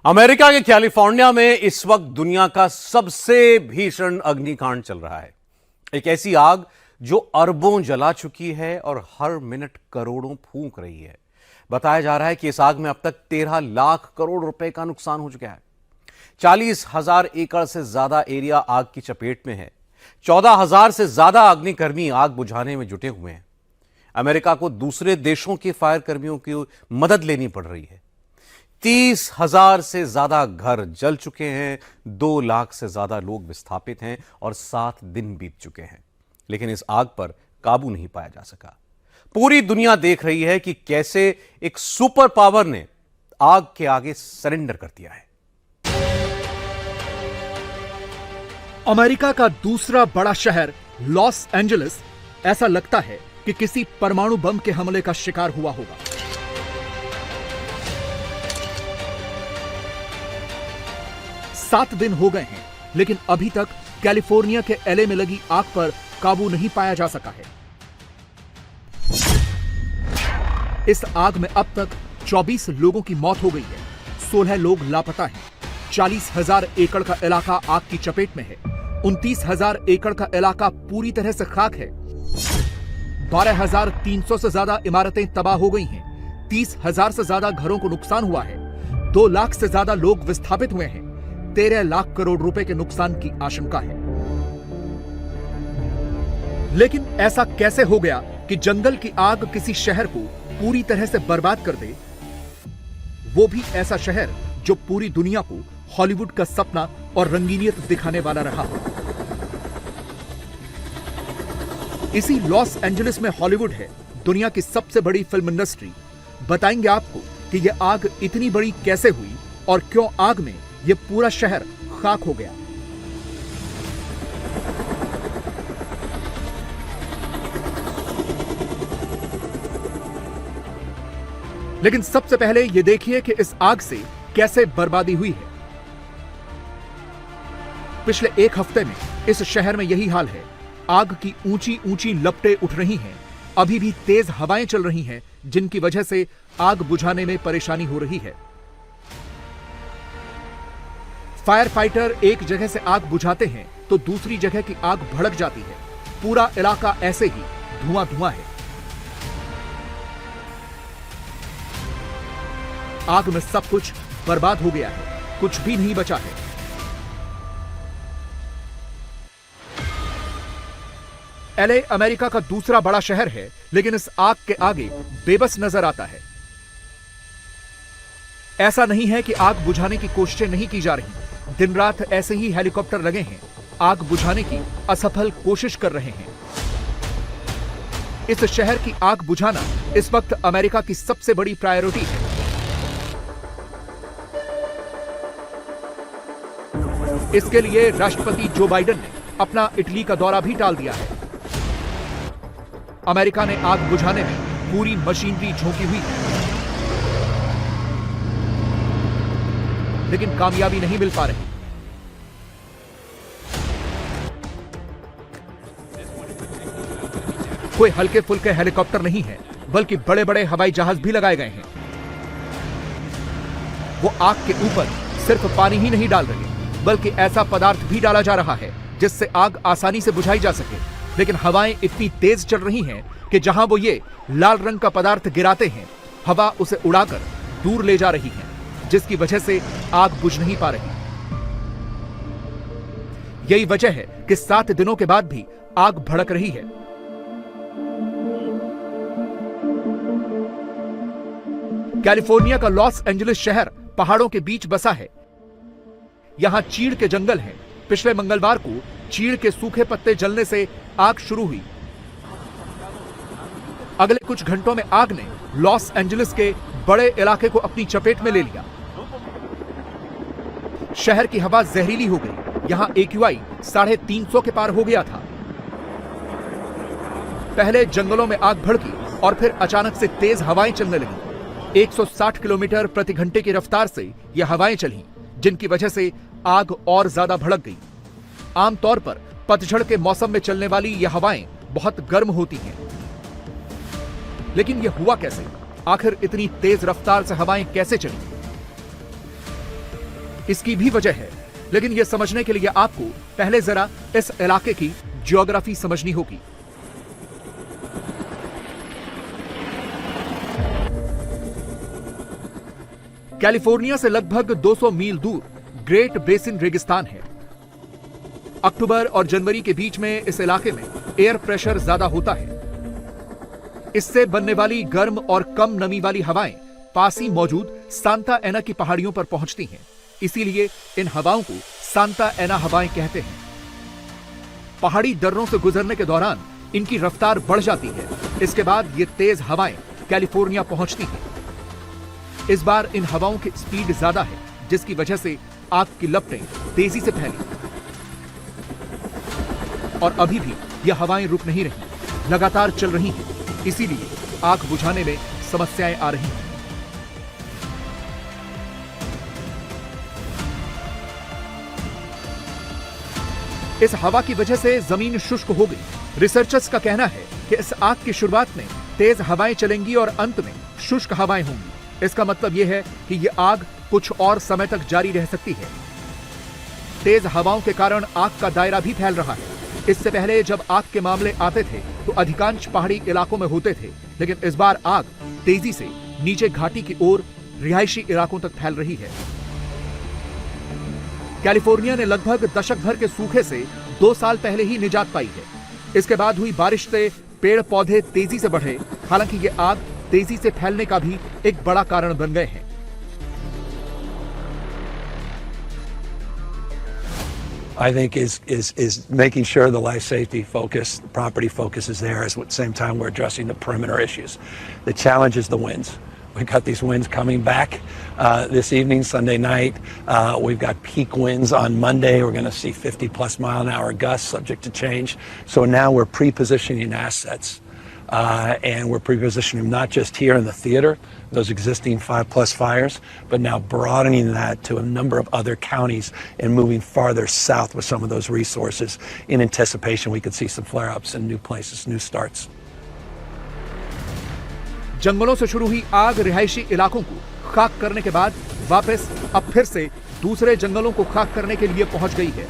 America के California में इस वक्त दुनिया का सबसे भीषण अग्निकांड चल रहा है। एक ऐसी आग जो अरबों जला चुकी है और हर मिनट करोड़ों फूंक रही है। बताया जा रहा है कि इस आग में अब तक 13 लाख करोड़ रुपए का नुकसान हो चुका है। 40,000 एकड़ से ज्यादा एरिया आग की चपेट में है। 14,000 से ज्यादा अग्निकर्मी आग बुझाने में जुटे हुए हैं। अमेरिका को दूसरे देशों के फायर कर्मियों की मदद लेनी पड़ रही है। 30,000 से ज्यादा घर जल चुके हैं, 2 लाख से ज्यादा लोग विस्थापित हैं और 7 दिन बीत चुके हैं, लेकिन इस आग पर काबू नहीं पाया जा सका। पूरी दुनिया देख रही है कि कैसे एक सुपर पावर ने आग के आगे सरेंडर कर दिया है। अमेरिका का दूसरा बड़ा शहर लॉस एंजलिस ऐसा लगता है कि किसी परमाणु बम के हमले का शिकार हुआ होगा। सात दिन हो गए हैं, लेकिन अभी तक कैलिफोर्निया के एलए में लगी आग पर काबू नहीं पाया जा सका है। इस आग में अब तक 24 लोगों की मौत हो गई है, 16 लोग लापता हैं। 40,000 एकड़ का इलाका आग की चपेट में है। 29,000 एकड़ का इलाका पूरी तरह से खाक है। 12,300 से ज्यादा इमारतें तबाह हो गई हैं। 30,000 से ज्यादा घरों को नुकसान हुआ है। 2 लाख से ज्यादा लोग विस्थापित हुए हैं। 13 लाख करोड़ रुपए के नुकसान की आशंका है। लेकिन ऐसा कैसे हो गया कि जंगल की आग किसी शहर को पूरी तरह से बर्बाद कर दे, वो भी ऐसा शहर जो पूरी दुनिया को हॉलीवुड का सपना और रंगीनियत दिखाने वाला रहा हो। इसी लॉस एंजलिस में हॉलीवुड है, दुनिया की सबसे बड़ी फिल्म इंडस्ट्री। बताएंगे आपको कि यह आग इतनी बड़ी कैसे हुई और क्यों आग में यह पूरा शहर खाक हो गया। लेकिन सबसे पहले यह देखिए कि इस आग से कैसे बर्बादी हुई है। पिछले एक हफ्ते में इस शहर में यही हाल है। आग की ऊंची ऊंची लपटें उठ रही हैं। अभी भी तेज हवाएं चल रही हैं, जिनकी वजह से आग बुझाने में परेशानी हो रही है। फायर फाइटर एक जगह से आग बुझाते हैं तो दूसरी जगह की आग भड़क जाती है। पूरा इलाका ऐसे ही धुआं धुआं है। आग में सब कुछ बर्बाद हो गया है, कुछ भी नहीं बचा है। एलए अमेरिका का दूसरा बड़ा शहर है, लेकिन इस आग के आगे बेबस नजर आता है। ऐसा नहीं है कि आग बुझाने की कोशिशें नहीं की जा रही। दिन रात ऐसे ही हेलीकॉप्टर लगे हैं, आग बुझाने की असफल कोशिश कर रहे हैं। इस शहर की आग बुझाना इस वक्त अमेरिका की सबसे बड़ी प्रायोरिटी है। इसके लिए राष्ट्रपति जो बाइडेन ने अपना इटली का दौरा भी टाल दिया है। अमेरिका ने आग बुझाने में पूरी मशीनरी झोंकी हुई है, लेकिन कामयाबी नहीं मिल पा रही। कोई हल्के फुल्के हेलीकॉप्टर नहीं है, बल्कि बड़े बड़े हवाई जहाज भी लगाए गए हैं। वो आग के ऊपर सिर्फ पानी ही नहीं डाल रहे, बल्कि ऐसा पदार्थ भी डाला जा रहा है जिससे आग आसानी से बुझाई जा सके। लेकिन हवाएं इतनी तेज चल रही हैं कि जहां वो ये लाल रंग का पदार्थ गिराते हैं, हवा उसे उड़ाकर दूर ले जा रही है, जिसकी वजह से आग बुझ नहीं पा रही। यही वजह है कि 7 दिनों के बाद भी आग भड़क रही है। कैलिफोर्निया का लॉस एंजलिस शहर पहाड़ों के बीच बसा है। यहां चीड़ के जंगल हैं। पिछले मंगलवार को चीड़ के सूखे पत्ते जलने से आग शुरू हुई। अगले कुछ घंटों में आग ने लॉस एंजलिस के बड़े इलाके को अपनी चपेट में ले लिया। शहर की हवा जहरीली हो गई। यहां AQI 350 के पार हो गया था। पहले जंगलों में आग भड़की और फिर अचानक से तेज हवाएं चलने लगी। 160 किलोमीटर प्रति घंटे की रफ्तार से यह हवाएं चली, जिनकी वजह से आग और ज्यादा भड़क गई। आमतौर पर पतझड़ के मौसम में चलने वाली यह हवाएं बहुत गर्म होती हैं, लेकिन यह हुआ कैसे? आखिर इतनी तेज रफ्तार से हवाएं कैसे चली? इसकी भी वजह है, लेकिन यह समझने के लिए आपको पहले जरा इस इलाके की ज्योग्राफी समझनी होगी। कैलिफोर्निया से लगभग 200 मील दूर ग्रेट बेसिन रेगिस्तान है। अक्टूबर और जनवरी के बीच में इस इलाके में एयर प्रेशर ज्यादा होता है। इससे बनने वाली गर्म और कम नमी वाली हवाएं पास ही मौजूद सांता एना की पहाड़ियों पर पहुंचती हैं। इसीलिए इन हवाओं को सांता एना हवाएं कहते हैं। पहाड़ी दर्रों से गुजरने के दौरान इनकी रफ्तार बढ़ जाती है। इसके बाद ये तेज हवाएं कैलिफोर्निया पहुंचती हैं। इस बार इन हवाओं की स्पीड ज्यादा है, जिसकी वजह से आग की लपटें तेजी से फैली और अभी भी यह हवाएं रुक नहीं रही, लगातार चल रही हैं। इसीलिए आग बुझाने में समस्याएं आ रही हैं। इस हवा की वजह से जमीन शुष्क हो गई। रिसर्चर्स का कहना है कि इस आग की शुरुआत में तेज हवाएं चलेंगी और अंत में शुष्क हवाएं होंगी। इसका मतलब यह है कि यह आग कुछ और समय तक जारी रह सकती है। तेज हवाओं के कारण आग का दायरा भी फैल रहा है। इससे पहले जब आग के मामले आते थे तो अधिकांश पहाड़ी इलाकों में होते थे, लेकिन इस बार आग तेजी से नीचे घाटी की ओर रिहायशी इलाकों तक फैल रही है। कैलिफोर्निया ने लगभग दशक भर के सूखे से 2 साल पहले ही निजात पाई है। इसके बाद हुई बारिश से पेड़ पौधे तेजी से बढ़े। हालांकि ये आग तेजी से फैलने का भी एक बड़ा कारण बन गए हैं। I think is making sure the life safety focus, the property focus is there, at the same time we're addressing the perimeter issues. The challenge is the winds. We've got these winds coming back this evening, Sunday night. We've got peak winds on Monday. We're going to see 50+ mile an hour gusts, subject to change. So now we're pre-positioning assets. And we're pre-positioning them not just here in the theater, those existing 5+ fires, but now broadening that to a number of other counties and moving farther south with some of those resources in anticipation we could see some flare-ups in new places, new starts. जंगलों से शुरू हुई आग रिहायशी इलाकों को खाक करने के बाद वापस अब फिर से दूसरे जंगलों को खाक करने के लिए पहुंच गई है।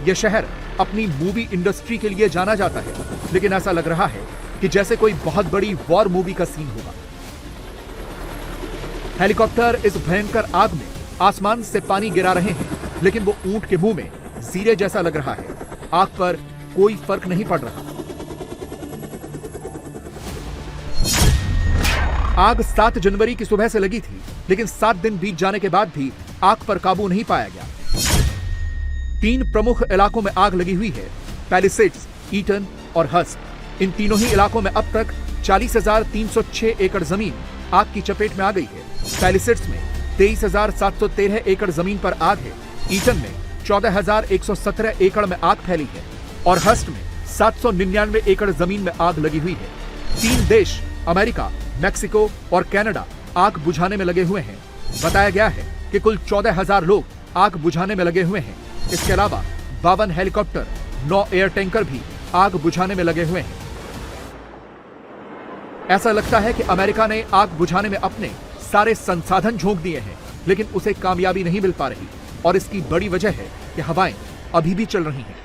यह शहर अपनी मूवी इंडस्ट्री के लिए जाना जाता है, लेकिन ऐसा लग रहा है कि जैसे कोई बहुत बड़ी वॉर मूवी का सीन होगा। हेलीकॉप्टर इस भयंकर आग में आसमान से पानी गिरा रहे हैं, लेकिन वो ऊंट के मुंह में जीरे जैसा लग रहा है। आग पर कोई फर्क नहीं पड़ रहा। आग 7 जनवरी की सुबह से लगी थी, लेकिन 7 दिन बीत जाने के बाद भी आग पर काबू नहीं पाया गया। 3 प्रमुख इलाकों में आग लगी हुई है, पैलिसेड्स, ईटन और हस्क। इन तीनों ही इलाकों में अब तक 40,306 एकड़ जमीन आग की चपेट में आ गई है। पैलिसेड्स में 23,713 एकड़ जमीन पर आग है। ईटन में 14,117 एकड़ में आग फैली है और हस्क में 799 एकड़ जमीन में आग लगी हुई है। 3 देश अमेरिका, मैक्सिको और कनाडा आग बुझाने में लगे हुए हैं। बताया गया है कि कुल 14,000 लोग आग बुझाने में लगे हुए हैं। इसके अलावा 52 हेलीकॉप्टर, 9 एयर टैंकर भी आग बुझाने में लगे हुए हैं। ऐसा लगता है कि अमेरिका ने आग बुझाने में अपने सारे संसाधन झोंक दिए हैं, लेकिन उसे कामयाबी नहीं मिल पा रही और इसकी बड़ी वजह है कि हवाएं अभी भी चल रही हैं।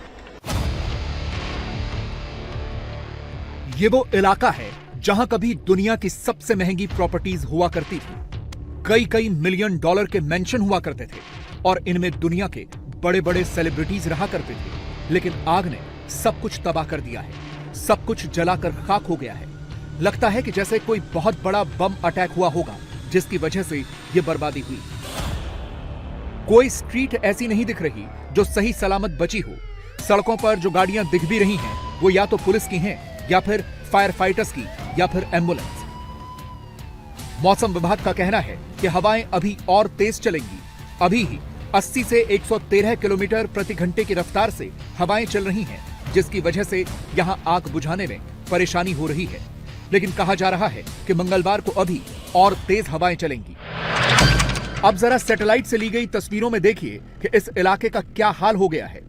ये वो इलाका है जहां कभी दुनिया की सबसे महंगी प्रॉपर्टीज हुआ करती थी। कई मिलियन डॉलर के मेंशन हुआ करते थे और इनमें दुनिया के बड़े बड़े सेलिब्रिटीज रहा करते थे। लेकिन आग ने सब कुछ तबाह कर दिया है। सब कुछ जलाकर खाक हो गया है। लगता है कि जैसे कोई बहुत बड़ा बम अटैक हुआ होगा, जिसकी वजह से यह बर्बादी हुई। कोई स्ट्रीट ऐसी नहीं दिख रही जो सही सलामत बची हो। सड़कों पर जो गाड़ियां दिख भी रही हैं, वो या तो पुलिस की हैं, या फिर फायर फाइटर्स की, या फिर एम्बुलेंस। मौसम विभाग का कहना है कि हवाएं अभी और तेज चलेंगी। अभी ही 80 से 113 किलोमीटर प्रति घंटे की रफ्तार से हवाएं चल रही हैं, जिसकी वजह से यहां आग बुझाने में परेशानी हो रही है। लेकिन कहा जा रहा है कि मंगलवार को अभी और तेज हवाएं चलेंगी। अब जरा सैटेलाइट से ली गई तस्वीरों में देखिए कि इस इलाके का क्या हाल हो गया है।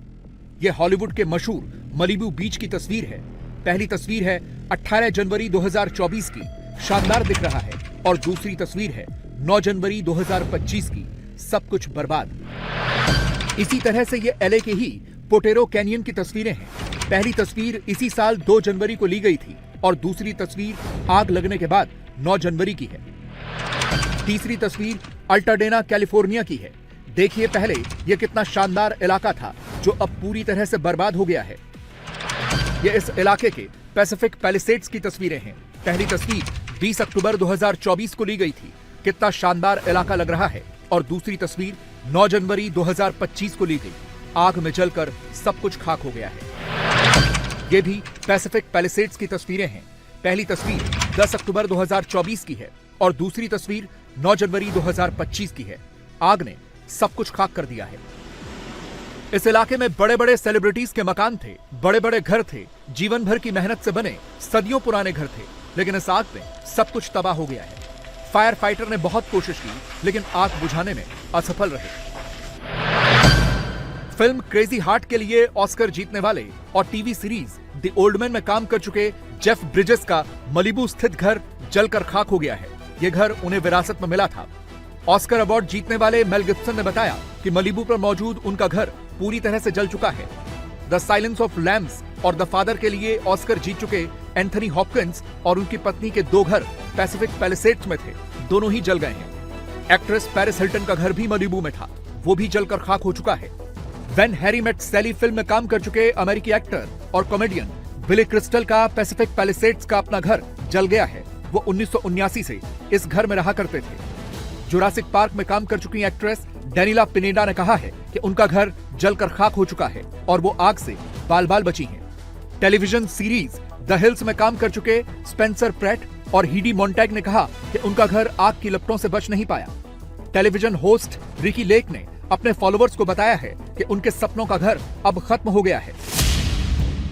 यह हॉलीवुड के मशहूर मलिबू बीच की तस्वीर है। पहली तस्वीर है 18 जनवरी 2024 की, शानदार दिख रहा है, और दूसरी तस्वीर है 9 जनवरी 2025 की सब कुछ बर्बाद। इसी तरह से ये एलए के ही पोटेरो कैनियन की तस्वीरें हैं। पहली तस्वीर इसी साल 2 जनवरी को ली गई थी और दूसरी तस्वीर आग लगने के बाद 9 जनवरी की है। तीसरी तस्वीर अल्टाडेना कैलिफोर्निया की है। देखिए पहले यह कितना शानदार इलाका था जो अब पूरी तरह से बर्बाद हो गया है। यह इस इलाके के पैसिफिक पैलिसेड्स की तस्वीरें हैं। पहली तस्वीर 20 अक्टूबर 2024 को ली गई थी। कितना शानदार इलाका लग रहा है। और दूसरी तस्वीर 9 जनवरी 2025 को ली गई। आग में जलकर सब कुछ खाक हो गया है। ये भी पैसिफिक पैलिसेड्स की तस्वीरें हैं। पहली तस्वीर 10 अक्टूबर 2024 की है और दूसरी तस्वीर 9 जनवरी 2025 की है। आग ने सब कुछ खाक कर दिया है। इस इलाके में बड़े बड़े सेलिब्रिटीज के मकान थे, बड़े बड़े घर थे, जीवन भर की मेहनत से बने सदियों पुराने घर थे, लेकिन इस आग में सब कुछ तबाह हो गया है। फायर फाइटर ने बहुत कोशिश की लेकिन आग बुझाने में असफल रहे। फिल्म क्रेजी हार्ट के लिए ऑस्कर जीतने वाले और TV series the old man में काम कर चुके जेफ ब्रिजेस का मलिबू स्थित घर जलकर खाक हो गया है। यह घर उन्हें विरासत में मिला था। ऑस्कर अवार्ड जीतने वाले मेल गिब्सन ने बताया कि मलिबू पर मौजूद उनका घर पूरी तरह से जल चुका है। द साइलेंस ऑफ लैम्स और द फादर के लिए ऑस्कर जीत चुके एंथनी हॉपकिंस और उनकी पत्नी के 2 घर पैसिफिक पैलिसेड्स में थे। दोनों ही जल गए हैं। एक्ट्रेस पेरिस हिल्टन का घर भी मलिबू में था, वो भी जलकर खाक हो चुका है। When Harry met Sally film में काम कर चुके अमेरिकी एक्टर और कॉमेडियन बिली क्रिस्टल का पैसिफिक पैलिसेड्स का अपना घर जल गया है। वो 1979 से इस घर में रहा करते थे। जुरासिक पार्क में काम कर चुकी एक्ट्रेस डेनिला पिनेडा ने कहा है कि उनका घर जलकर खाक हो चुका है और वो आग से बाल बाल बची हैं। टेलीविजन सीरीज द हिल्स में काम कर चुके स्पेंसर प्रेट और हीडी मॉन्टैग ने कहा कि उनका घर आग की लपटों से बच नहीं पाया। टेलीविजन होस्ट रिकी लेक ने अपने फॉलोअर्स को बताया है कि उनके सपनों का घर अब खत्म हो गया है।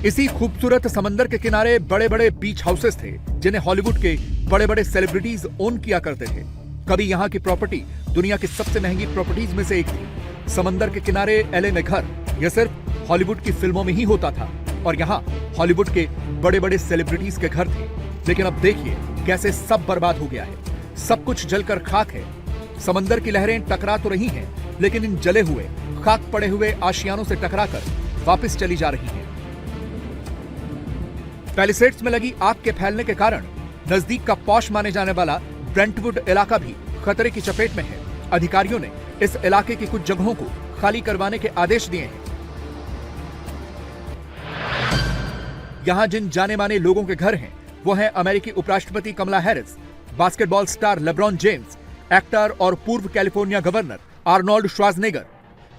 इसी खूबसूरत समंदर के किनारे बड़े बड़े बीच हाउसेस थे जिन्हें हॉलीवुड के बड़े बड़े सेलिब्रिटीज ओन किया करते थे। कभी यहाँ की प्रॉपर्टी दुनिया की सबसे महंगी प्रॉपर्टीज में से एक थी। समंदर के किनारे एलए में घर यह सिर्फ हॉलीवुड की फिल्मों में ही होता था और यहाँ हॉलीवुड के बड़े बड़े सेलिब्रिटीज के घर थे। लेकिन अब देखिए कैसे सब बर्बाद हो गया है। सब कुछ जलकर खाक है। समंदर की लहरें टकरा तो रही हैं, लेकिन इन जले हुए खाक पड़े हुए आशियानों से टकराकर वापस चली जा रही हैं। पैलिसेड्स में लगी आग के फैलने के कारण नजदीक का पॉश माने जाने वाला ब्रेंटवुड इलाका भी खतरे की चपेट में है। अधिकारियों ने इस इलाके की कुछ जगहों को खाली करवाने के आदेश दिए हैं। यहां जिन जाने माने लोगों के घर हैं वो हैं अमेरिकी उपराष्ट्रपति Kamala Harris, basketball star LeBron James, actor और पूर्व California governor Arnold Schwarzenegger,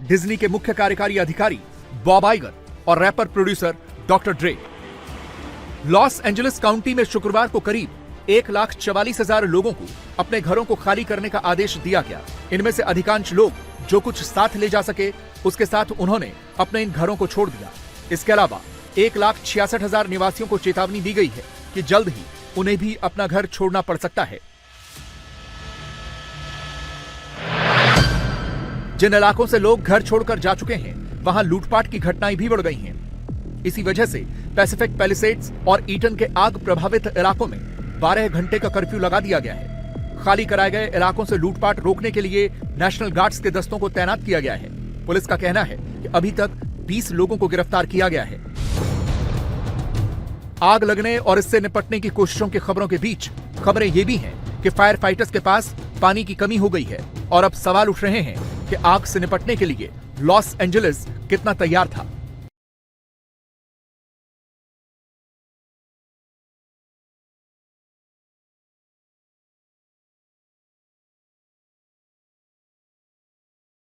Disney के मुख्य कार्यकारी अधिकारी बॉब आइगर और rapper producer doctor Dre. Los Angeles county में शुक्रवार को करीब 1,44,000 लोगों को अपने घरों को खाली करने का आदेश दिया गया। इनमें से अधिकांश लोग जो कुछ साथ ले जा सके उसके साथ उन्होंने अपने इन घरों को छोड़ दिया। इसके अलावा 1,66,000 निवासियों को चेतावनी दी गई है कि जल्द ही उन्हें भी अपना घर छोड़ना पड़ सकता है। जिन इलाकों से लोग घर छोड़कर जा चुके हैं वहां लूटपाट की घटनाएं भी बढ़ गई हैं। इसी वजह से पैसिफिक पैलिसेड्स और ईटन के आग प्रभावित इलाकों में 12 घंटे का कर्फ्यू लगा दिया गया है। खाली कराए गए इलाकों से लूटपाट रोकने के लिए नेशनल गार्ड्स के दस्तों को तैनात किया गया है। पुलिस का कहना है कि अभी तक 20 लोगों को गिरफ्तार किया गया है। आग लगने और इससे निपटने की कोशिशों की खबरों के बीच खबरें ये भी हैं कि फायर फाइटर्स के पास पानी की कमी हो गई है और अब सवाल उठ रहे हैं कि आग से निपटने के लिए लॉस एंजलिस कितना तैयार था।